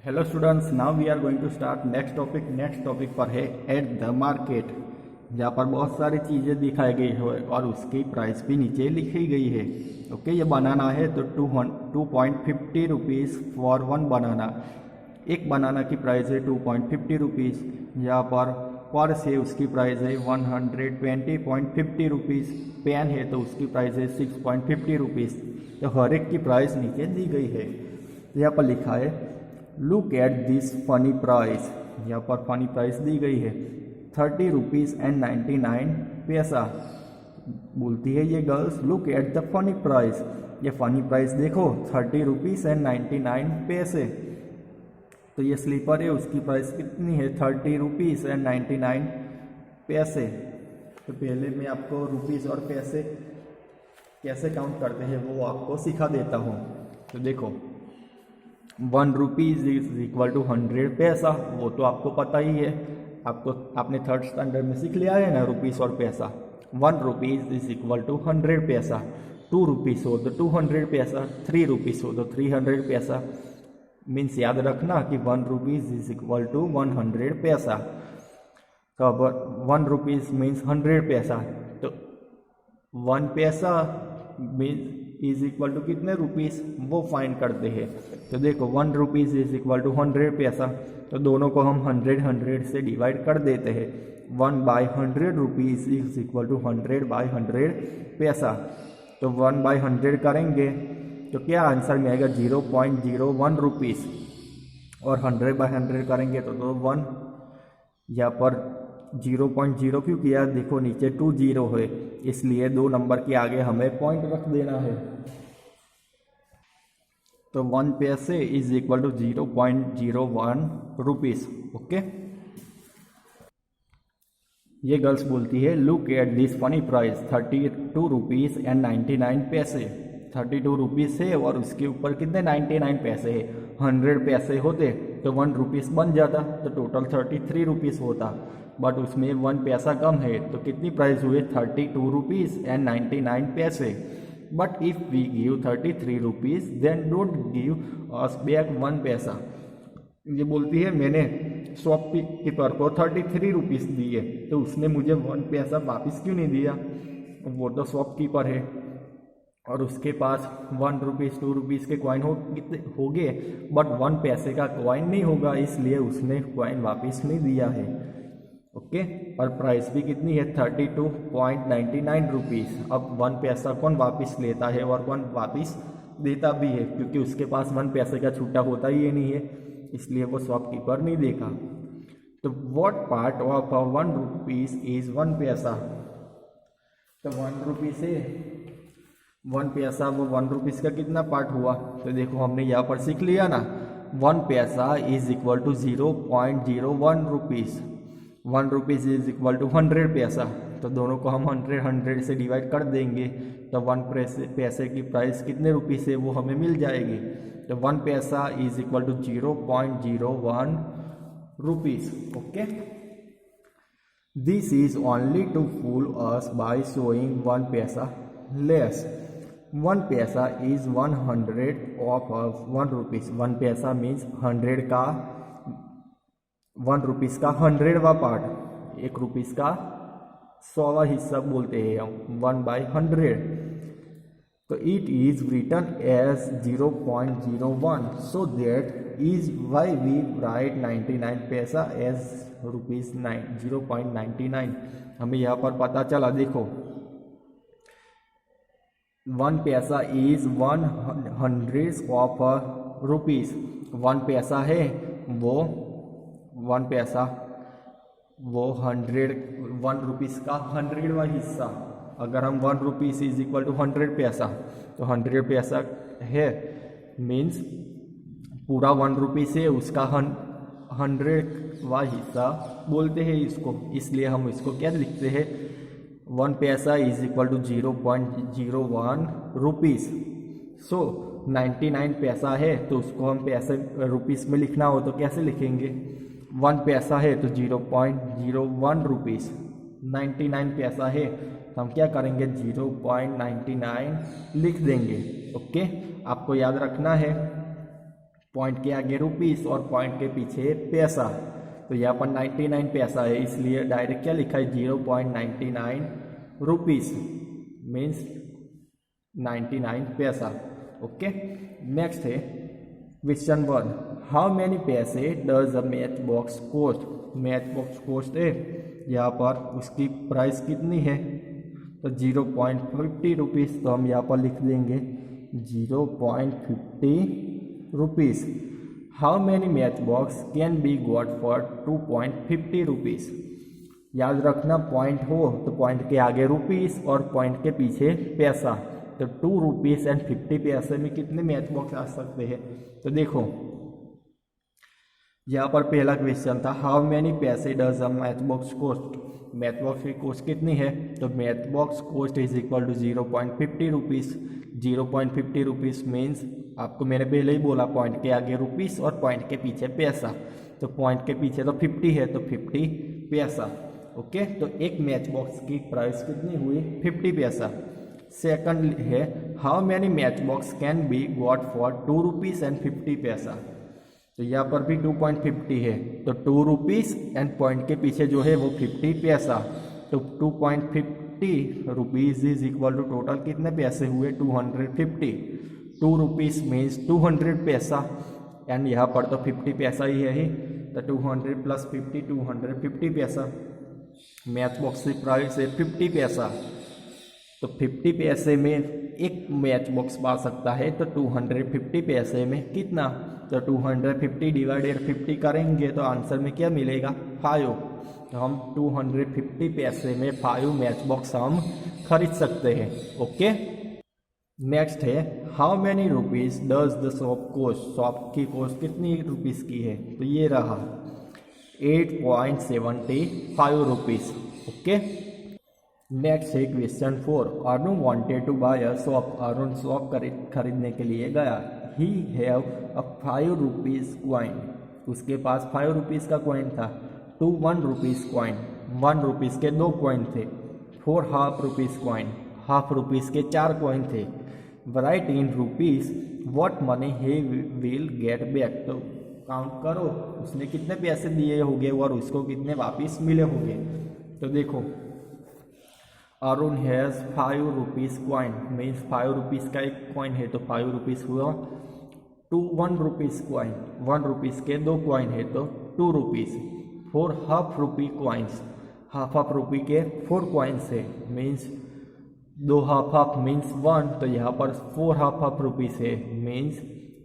Hello students, now we are going to start next topic. Next topic पर है at the market, जहाँ पर बहुत सारी चीज़ें दिखाई गई है और उसकी प्राइस भी नीचे लिखी गई है। ओके, ये बनाना है तो 2.50 रुपीज़ फॉर वन बनाना। एक बनाना की प्राइस है 2.50 रुपीज़। यहाँ पर पर्स है, उसकी प्राइस है 120.50 रुपीज़। पेन है तो उसकी प्राइस है 6.50 रुपीज़। तो हर एक की प्राइस नीचे दी गई है। यहाँ पर लिखा है look at this funny price. यहाँ पर फनी प्राइस दी गई है 30 रुपीज़ एंड 99 पैसा। बोलती है ये girls, look at the funny price. ये फनी प्राइस देखो 30 रुपीज़ एंड 99 पैसे। तो ये स्लीपर है, उसकी प्राइस कितनी है 30 रुपीज़ एंड 99 पैसे। तो पहले मैं आपको रुपीज़ और पैसे कैसे काउंट करते हैं वो आपको सिखा देता हूँ। तो देखो 1 रुपीज़ इज इक्वल टू 100 पैसा, वो तो आपको पता ही है, आपने थर्ड स्टैंडर्ड में सीख लिया है ना रुपीज़ और पैसा। 1 रुपीज़ इज इक्वल टू 100 पैसा। 2 रुपीज़ हो तो 200 पैसा। 3 रुपीज़ हो तो 300 पैसा। मीन्स याद रखना कि 1 rupees is equal to 100 paisa. तो 1 रुपीज़ मीन्स 100 पैसा। तो 1 पैसा मीन्स इज इक्वल टू कितने रुपीज़ वो फाइंड करते हैं। तो देखो 1 rupees is equal to 100 paisa, तो दोनों को हम 100 से डिवाइड कर देते हैं। 1/100 रुपीज़ इज इक्वल टू 100/100 पैसा। तो 1/100 करेंगे तो क्या आंसर में आएगा 0.01 रुपीज़। और 100/100 करेंगे तो 1। यहाँ पर 0.0 क्यों किया, देखो नीचे 2 0 है, इसलिए 2 नंबर के आगे हमें पॉइंट रख देना है। तो 1 paise is equal to 0.01 rupees. Okay, ये गर्ल्स बोलती है look at this funny price 32 rupees and 99 paise. 32 rupees है और उसके ऊपर कितने 99 पैसे है। 100 पैसे होते तो 1 रुपीज़ बन जाता, तो टोटल 33 रुपीज़ होता। बट उसमें 1 पैसा कम है, तो कितनी प्राइस हुए 32 rupees and 99 paise. But if we give 33 rupees then don't give us back 1 paisa. ये बोलती है मैंने शॉपकीपर को 33 रुपीज़ दिए, तो उसने मुझे 1 पैसा वापस क्यों नहीं दिया। वो तो शॉपकीपर है और उसके पास 1 रुपीज़ 2 रुपीज़ के कॉइन हो गए, बट 1 पैसे का कॉइन नहीं होगा, इसलिए उसने कॉइन वापस नहीं दिया है। ओके, और प्राइस भी कितनी है 32.99 रुपीज़। अब 1 पैसा कौन वापस लेता है और कौन वापस देता भी है, क्योंकि उसके पास 1 पैसे का छूटा होता ही नहीं है, इसलिए वो शॉपकीपर नहीं देगा। तो what part of 1 rupees is 1 पैसा। तो 1 रुपीज़ है 1 पैसा, वो 1 रुपीज़ का कितना पार्ट हुआ। तो देखो हमने यहाँ पर सीख लिया ना, 1 paisa is equal to 0.01 rupees. 1 rupees is equal to 100 paisa, तो दोनों को हम 100 से डिवाइड कर देंगे, तो 1 पैसे की प्राइस कितने रुपीज़ है वो हमें मिल जाएगी। तो 1 paisa is equal to 0.01 rupees. Okay, this is only to fool us by showing 1 paisa less. 1 paisa is 100 of 1 rupees. 1 पैसा मीन्स 100 का 1 रुपीज़ का 100वां पार्ट, 1 रुपीज़ का 100वां हिस्सा बोलते हैं हम 1/100। तो it is written as 0.01, so that is why we write 99 paisa as rupees 0.99। हमें यहाँ पर पता चला, देखो 1 पैसा इज 100 ऑफ रुपीज़। 1 पैसा है वो 1 पैसा वो 1 रुपीज़ का 100वां हिस्सा। अगर हम 1 rupees is equal to 100 paisa, तो 100 पैसा है मीन्स पूरा 1 रुपीज़ है, उसका 100वां हिस्सा बोलते हैं इसको, इसलिए हम इसको क्या लिखते हैं 1 paisa is equal to 0.01 rupees. सो 99 पैसा है, तो उसको हम पैसे रुपीज़ में लिखना हो तो कैसे लिखेंगे। 1 पैसा है तो 0.01 रुपीज़। 99 पैसा है तो हम क्या करेंगे 0.99 लिख देंगे। ओके, आपको याद रखना है पॉइंट के आगे रुपीस और पॉइंट के पीछे पैसा। तो यहाँ पर 99 पैसा है, इसलिए डायरेक्ट क्या लिखा है 0.99 रुपीस मीन्स 99 पैसा। ओके, नेक्स्ट है question 1, how many paise does a match box cost. Match box cost है, यहाँ पर उसकी प्राइस कितनी है तो 0.50 रुपीज़। तो हम यहाँ पर लिख देंगे 0.50 rupees. How many match box can be got for 2.50 rupees. याद रखना पॉइंट हो तो पॉइंट के आगे रुपीस और पॉइंट के पीछे पैसा। तो 2 रुपीज़ एंड 50 पैसे में कितने मैच बॉक्स आ सकते हैं। तो देखो यहाँ पर पहला क्वेश्चन था how many paise does a match box cost. Match box की कॉस्ट कितनी है तो match box cost is equal to 0.50 rupees. 0.50 rupees means आपको मैंने पहले ही बोला पॉइंट के आगे रुपीस और पॉइंट के पीछे पैसा। तो पॉइंट के पीछे तो 50 है तो 50 पैसा। ओके, तो एक मैच बॉक्स की प्राइस कितनी हुई 50 पैसा। सेकंड है how many match box can be got for 2 rupees and 50 पैसा। तो यहाँ पर भी 2.50 है तो 2 रुपीज़ एंड पॉइंट के पीछे जो है वो 50 पैसा। तो 2.50 rupees is equal to total कितने पैसे हुए 250। 2 रुपीज़ मीन्स 200 पैसा एंड यहाँ पर तो 50 पैसा ही है ही। तो 200 प्लस 50 250 पैसा। मैच बॉक्स की प्राइस है 50 पैसा। तो 50 पैसे में एक मैच बॉक्स पा सकता है तो 250 पैसे में कितना। तो 250 डिवाइडेड 50 करेंगे तो आंसर में क्या मिलेगा 5। तो हम 250 पैसे में 5 मैच बॉक्स हम खरीद सकते हैं। ओके, नेक्स्ट है how many rupees does the shop cost. Shop की कॉस्ट कितनी रुपीज़ की है तो ये रहा 8.75 रुपीज़। ओके, नेक्स्ट है question 4, Arun wanted to buy a shop. Arun shop खरीदने के लिए गया। He have a 5 rupees coin. उसके पास 5 रुपीज़ का क्वाइन था। 2 1 रुपीज़ क्वाइन, 1 रुपीज़ के 2 क्वाइन थे। 4 half rupees coin, half rupees के 4 क्वाइन थे। Right in rupees what money he will get back. तो काउंट करो उसने कितने पैसे दिए होंगे और उसको कितने वापस मिले होंगे। तो देखो Arun has 5 rupees coin means 5 rupees का एक कॉइन है तो 5 रुपीज़ हुआ। 2 1 रुपीज़ क्वाइन, 1 रुपीज़ के 2 क्वाइन है तो 2 रुपीज़। 4 हाफ रुपी क्वाइंस, हाफ रुपी के 4 क्वाइंस है मीन्स 2 हाफ मीन्स 1। तो यहाँ पर 4 हाफ रुपीज़ है मीन्स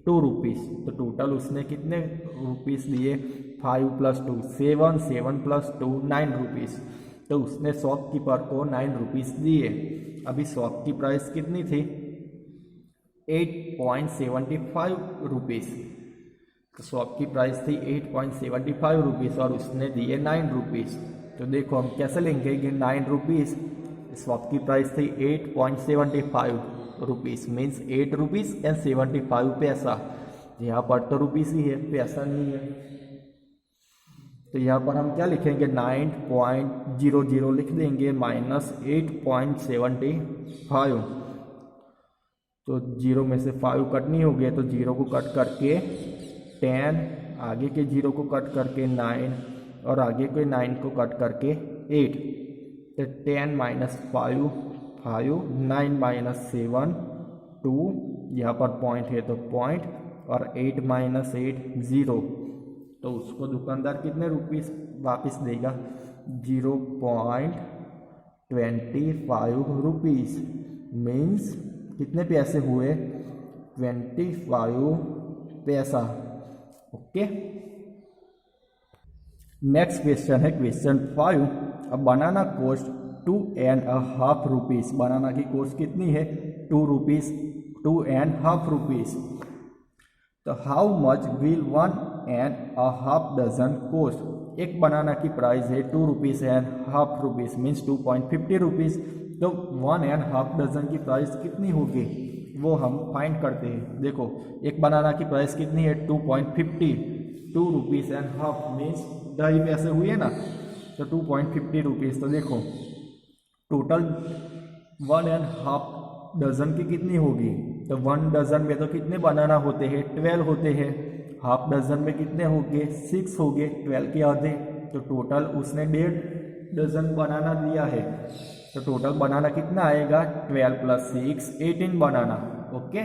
2 रुपीज़। तो टोटल उसने कितने रुपीज़ दिए 5 + 2 7, 7 + 2 9 रुपीज़। तो उसने शॉपकीपर को 9 रुपीज़ दिए। अभी शॉप की प्राइस कितनी थी 8.75 रुपीज़। तो शॉप की प्राइस थी 8.75 रुपीज़ और उसने दिए 9 रुपीज़। तो देखो हम कैसे लेंगे कि 9 रुपीज़, शॉप की प्राइस थी 8.75 रुपीज़ मीन्स 8 रुपीज़ एंड 75 पैसा। यहाँ पर तो रुपीज़ ही है, पैसा नहीं है। तो यहाँ पर हम क्या लिखेंगे 9.00 लिख देंगे माइनस 8.75। तो 0 में से 5 कटनी होगी तो 0 को कट करके 10, आगे के 0 को कट करके 9 और आगे के 9 को कट करके 8। तो 10 - 5 5, 9 - 7 2, यहाँ पर पॉइंट है तो पॉइंट और 8 - 8 0। तो उसको दुकानदार कितने रुपीस वापस देगा 0.25 रुपीज़ मीन्स कितने पैसे हुए 25 पैसा। ओके, नेक्स्ट क्वेश्चन है question 5, a banana cost 2.5 rupees. Banana की कॉस्ट कितनी है 2 रुपीज़, 2.5 रुपीज़। तो how much will 1.5 dozen cost. एक बनाना की प्राइस है 2 rupees and half rupees means 2.50 rupees. तो 1.5 डजन की प्राइस कितनी होगी वो हम फाइंड करते हैं। देखो एक बनाना की प्राइस कितनी है 2.50, 2 रुपीज़ एंड हाफ मीन्स 2.5 पैसे हुए ना। तो 2.50 रुपीज़। तो देखो टोटल 1.5 डजन की कितनी होगी। तो 1 डजन में तो कितने बनाना होते हैं 12 होते हैं। हाफ डजन में कितने हो गए 6 हो गए, 12 के आधे, तो टोटल उसने 1.5 डजन बनाना दिया है, तो टोटल बनाना कितना आएगा 12 + 6 18 बनाना। ओके,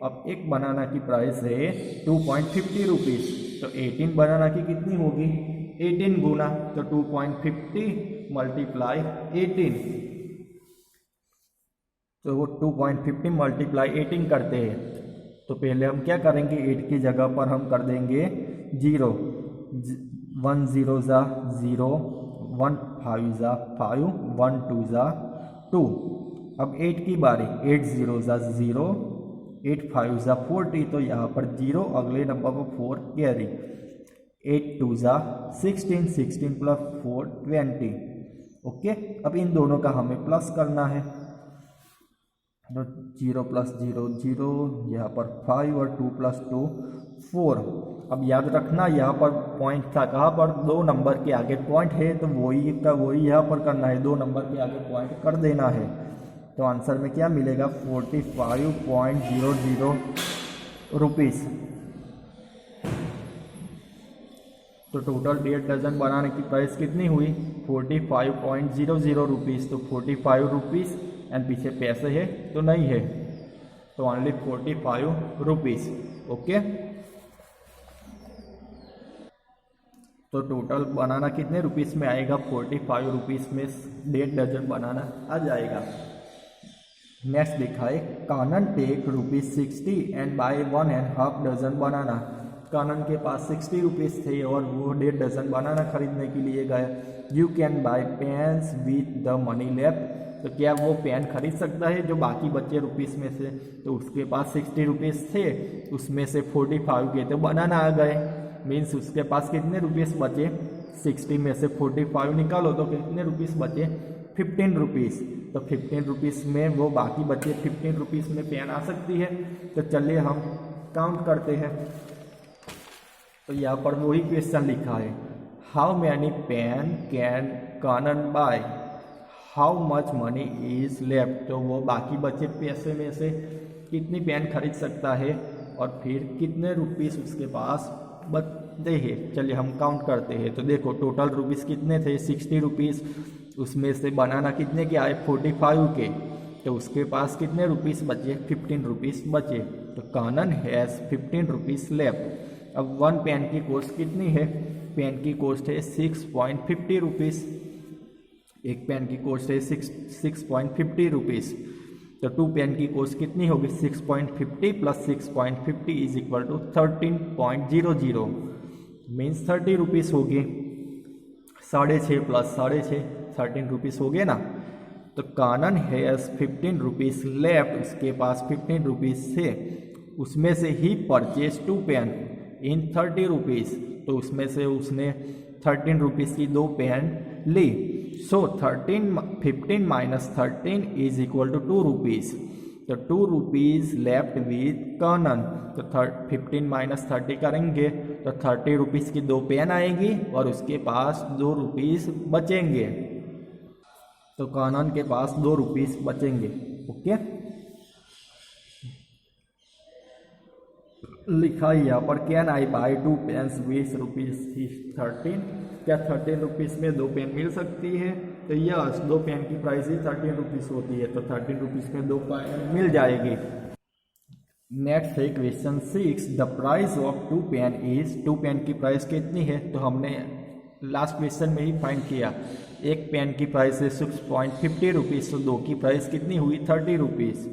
अब एक बनाना की प्राइस है 2.50 रुपीज़, तो 18 बनाना की कितनी होगी 18 गुना, तो 2.50 मल्टीप्लाई 18, तो वो 2.50 मल्टीप्लाई 18 करते हैं। तो पहले हम क्या करेंगे 8 की जगह पर हम कर देंगे 0, 1 0 ज़ा 0, 1 5 ज़ा 5, 1 2 ज़ा 2। अब 8 की बारी, 8 0 ज़ा 0, 8 5 ज़ा 40, तो यहाँ पर 0 अगले नंबर पर 4 कैरी, 8 2 ज़ा 16, 16 + 4 20। ओके, अब इन दोनों का हमें प्लस करना है, तो 0 + 0 0, यहाँ पर 5 और 2 + 2 4। अब याद रखना यहाँ पर पॉइंट था, कहाँ पर 2 नंबर के आगे पॉइंट है, तो वही का वही यहाँ पर करना है, 2 नंबर के आगे पॉइंट कर देना है। तो आंसर में क्या मिलेगा 45.00 रुपीज़। तो टोटल 1.5 डजन बनाने की प्राइस कितनी हुई 45.00 रुपीज़। तो 45 रुपीज़ एंड पीछे पैसे है तो नहीं है, तो ओनली 45 रुपीज़। ओके, तो टोटल बनाना कितने रुपीज़ में आएगा 45 रुपीज़ में 1.5 डजन बनाना आ जाएगा। नेक्स्ट लिखा है कानन टेक ₹60 एंड बाय 1.5 डजन बनाना। कानन के पास 60 रुपीज़ थे और वो 1.5 डजन बनाना खरीदने के लिए गया। You can buy pens with the money left, तो क्या वो पेन खरीद सकता है जो बाकी बचे रुपीज़ में से, तो उसके पास 60 रुपीज़ थे, उसमें से 45 के तो बनाना आ गए, मीन्स उसके पास कितने रुपीज़ बचे 60 में से 45 निकालो तो कितने रुपीज़ बचे 15 रुपीज़। तो 15 रुपीज़ में वो बाकी बचे 15 रुपीज़ में पेन आ सकती है। तो चलिए हम काउंट करते हैं। तो यहाँ पर वही क्वेश्चन लिखा है how many pen can Kanan buy, how much money is left, तो वो बाकी बचे पैसे में से कितनी पेन खरीद सकता है और फिर कितने रुपीज़ उसके पास बचते हैं। चलिए हम काउंट करते हैं। तो देखो टोटल रुपीज़ कितने थे 60 रुपीज़, उसमें से बनाना कितने के आए 45 के, तो उसके पास कितने रुपीज़ बचे 15 रुपीज़ बचे। तो कानन हैज़ 15 रुपीज़ लेफ्ट। अब 1 पेन की कॉस्ट कितनी है, पेन की कॉस्ट है 6.50 रुपीज़, एक पेन की कॉस्ट है 6.50 रुपीज़। तो 2 पेन की कॉस्ट कितनी होगी 6.50 + 6.50 = 13.00, मीन्स 30 रुपीज़ होगी। 6.5 + 6.5 13 रुपीज़ हो गए ना। तो कानन हैज़ 15 रुपीज़ लेफ्ट, उसके पास 15 रुपीज़ थे, उसमें से ही परचेज 2 पेन इन 30 रुपीज़, तो उसमें से उसने 13 रुपीज़ की 2 पेन ली। सो 15 - 13 = 2 रुपीज़। तो 2 रुपीज़ लेफ्ट विथ कानन। तो 15 - 30 करेंगे तो 30 रुपीज़ की 2 पेन आएगी और उसके पास 2 रुपीज़ बचेंगे। तो कानन के पास 2 रुपीज़ बचेंगे। ओके, लिखा यहाँ पर can I buy 2 pens with ₹13, क्या 13 रुपीज़ में 2 पेन मिल सकती है। तो यस, 2 पेन की प्राइस ही 13 रुपीज़ होती है, तो 13 रुपीज़ में 2 पेन मिल जाएगी। नेक्स्ट है question 6, the price of 2 pen is, 2 pen की प्राइस कितनी है। तो हमने लास्ट क्वेश्चन में ही फाइंड किया, एक पेन की प्राइस है 6.50 रुपीज़, तो 2 की प्राइस कितनी हुई 30 रुपीज़।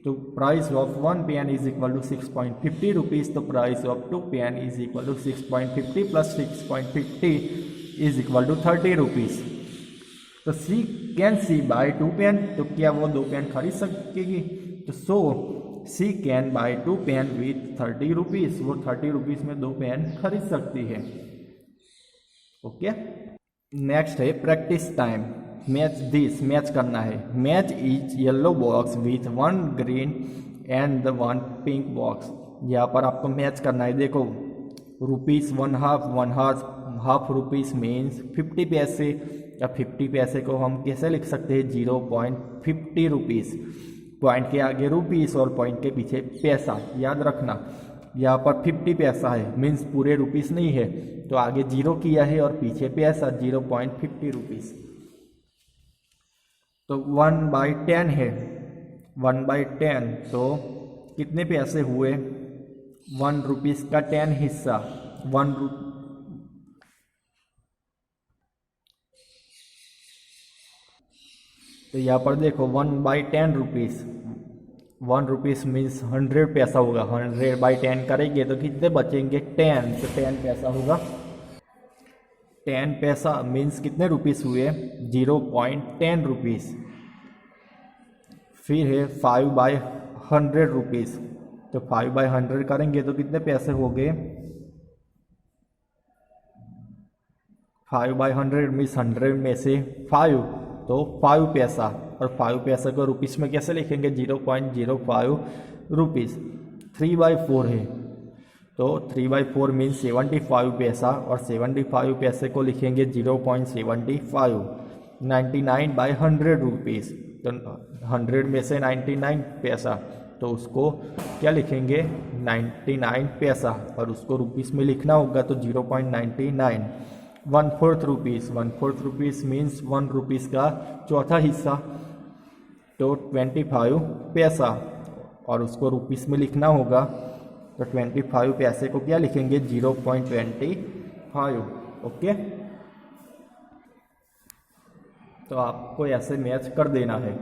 तो प्राइस ऑफ 1 पेन = 6.50 रुपीज़, तो प्राइस ऑफ 2 पेन = 6.50 + 6.50 = 30 रुपीज़। तो कैन सी बाय 2 पेन, तो क्या वो 2 पेन खरीद सकेगी। तो she can buy 2 pen with 30 rupees, वो 30 रुपीज़ में 2 पेन खरीद सकती है। ओके, नेक्स्ट है प्रैक्टिस टाइम। मैच करना है। Match each yellow box with 1 green and 1 pink box. यहाँ पर आपको मैच करना है। देखो रुपीज़ 1/2 रुपीज़ मीन्स 50 पैसे, या 50 पैसे को हम कैसे लिख सकते हैं 0.50 रुपीज़, पॉइंट के आगे रुपीज़ और पॉइंट के पीछे पैसा, याद रखना। यहाँ पर 50 पैसा है, मीन्स पूरे रुपीस नहीं है, तो आगे 0 किया है और पीछे पैसा 0.50 रुपीस। तो 1/10 है, 1/10 तो कितने पैसे हुए, 1 रुपीस का 10 हिस्सा, तो यहाँ पर देखो 1/10 रुपीस, 1 रुपीस मीन्स 100 पैसा होगा, 100/10 करेंगे तो कितने बचेंगे 10, तो 10 पैसा होगा। 10 पैसा मीन्स कितने रुपीस हुए 0.10 रुपीस। फिर है 5/100 रुपीस, तो 5/100 करेंगे तो कितने पैसे हो गए, 5/100 मीन्स 100 में से 5, तो 5 पैसा, और 5 पैसा को रुपीस में कैसे लिखेंगे 0.05 रुपीस। 3/4 है, तो 3/4 मीन्स 75 पैसा, और 75 पैसे को लिखेंगे 0.75। 99/100 रुपीस, तो 100 में से 99 पैसा, तो उसको क्या लिखेंगे 99 पैसा, और उसको रुपीस में लिखना होगा तो 0.99। 1/4 रुपीस, 1/4 रुपीस मीन्स 1 रुपीस का चौथा हिस्सा, तो 25 पैसा, और उसको रुपीस में लिखना होगा तो 25 पैसे को क्या लिखेंगे 0.25। ओके, तो आपको ऐसे मैच कर देना है।